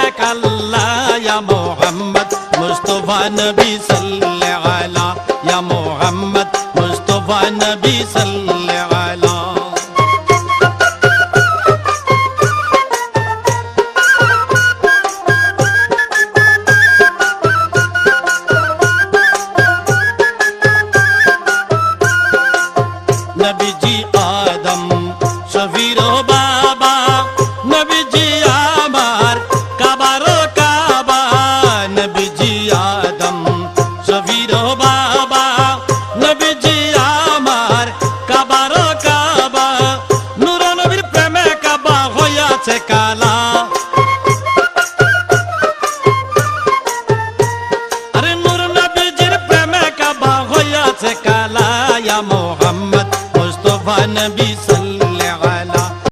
এক আল্লাহ ইয়া মুহাম্মদ মুস্তাফা নবী সাল্লাল্লাহু আলা ইয়া মুহাম্মদ মুস্তাফা নবী সাল্লাল্লাহু আলা নবীজি আদম শফির বাবা